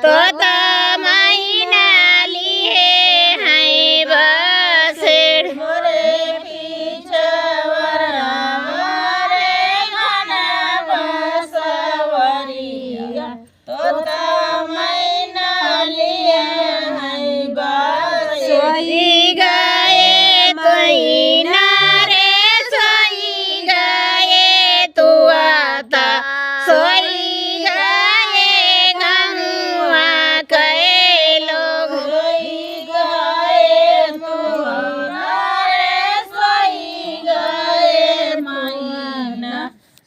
तो त मैना लिए हैं बसेड़ मोरे पिछवर मोरे घना बसवरिया तोता मैना लिए हैं बसेड़ सोई गए मैना रे सोई गए तू आता सोई गए गमुआ के लोग सोई गए तुम्हारे सोई गए मैना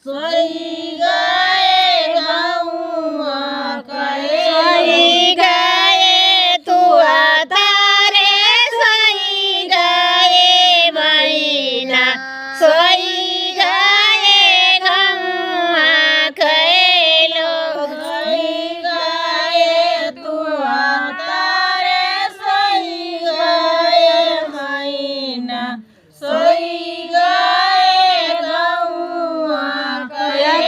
सोई गए गौआ कहे सोई गए तू आता रे सोई गए मैना सोई गए गमुआ के लोग सोई गए तुम्हारे सोई गए मैना सोई गए गौआ कहे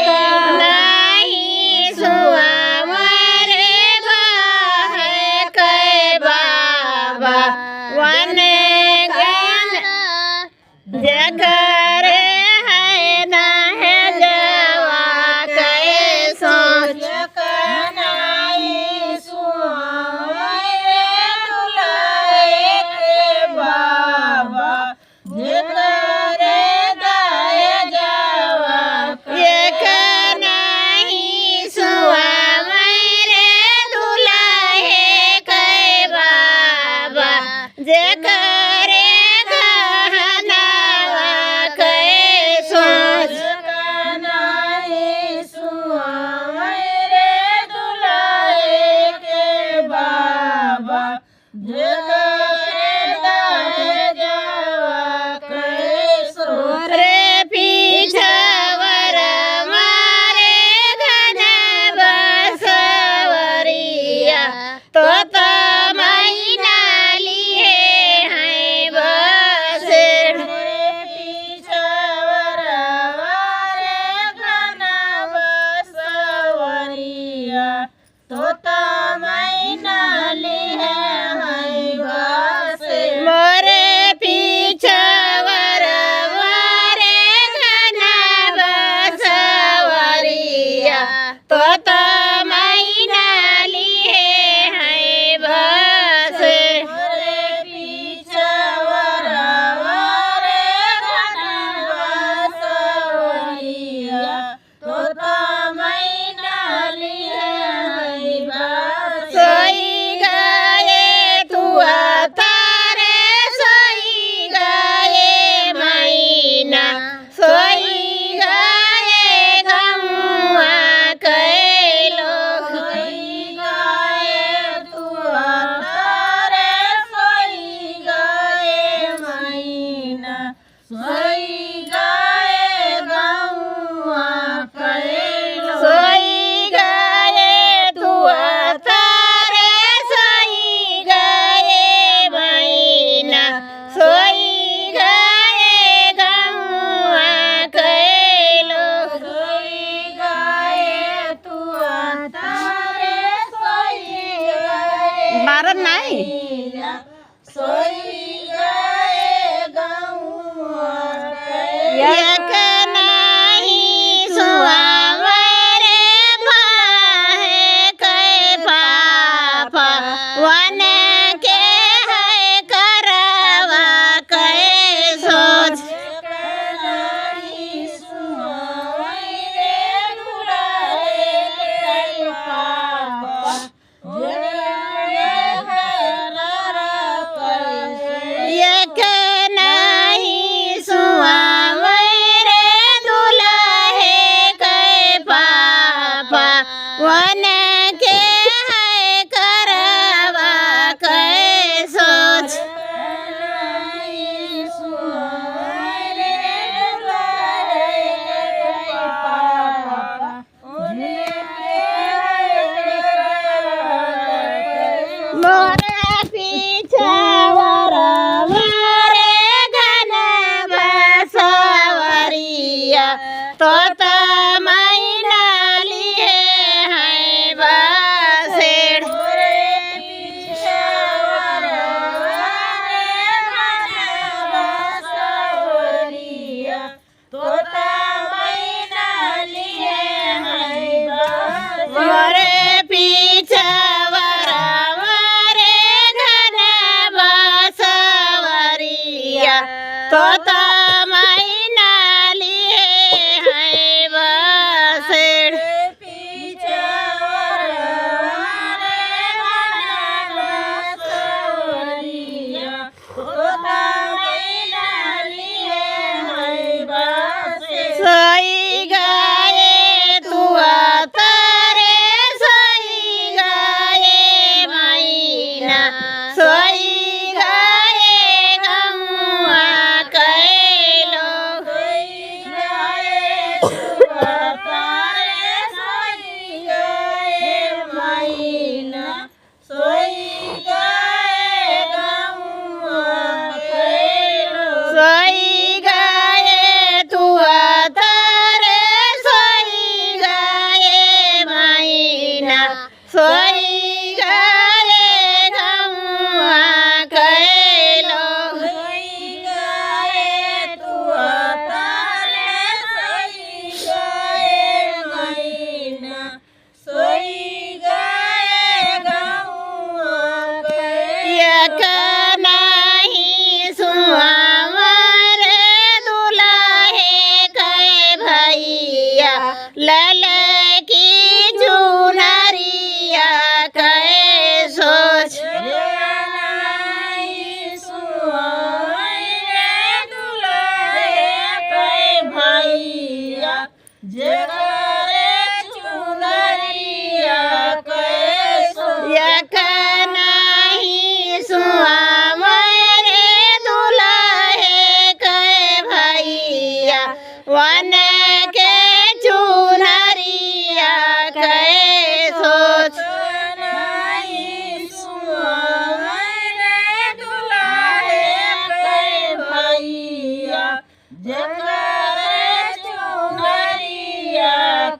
नहीं सुआ मरे बाहे के बाबा वन गन जगर है ना है जवा के सोच कनाई सुहाए दुलाए के बाबा जेकरे दाय जावा एक नहीं सुआ मेरे दुल्हे के बाबा जे करे गहनावा के सोच कनाई सुहाए रे दुलाए के बाबा जेकरे दाय जावा कैसो रे पीछवर मारे घन बसवरिया तो मैना लिए हैं बसेड़ मोरे पिछवर वारे घना बसवरिया तोता मैना लिए हैं बसे मोरे पीछवर मारे घन बसवरिया तो मैना लिए हैं बसेड़ मोरे पिछवर वारे घना बसवरिया तोता मैना लिए हैं बसे सोई गए तू तारे सोई गए मैना सोई गए गमुआ के लोग सोई गए तुम्हारे सोई गए मैना सोई गए गौआ कहे सोई गए तू तारे सोई गए मैना सोई गए गमुआ के लोग सोई गए तुम्हारे सोई गए मारन नहीं सोई गए गौआ कहे एक नहीं सुआ मेरे भाहे के पापा वन के है करवा के सोच कनाई सुहाए रे दुलाए के पापा जेकरे हरा कैसे एक नहीं सुआ मेरे दुल्हे के पापा वन के है करवा के सोच कनाई सुहाए रे दुलाए के पापा जेकरे मोरे पीछवर मारे घन बसवरिया तो मैना लिए हैं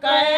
कई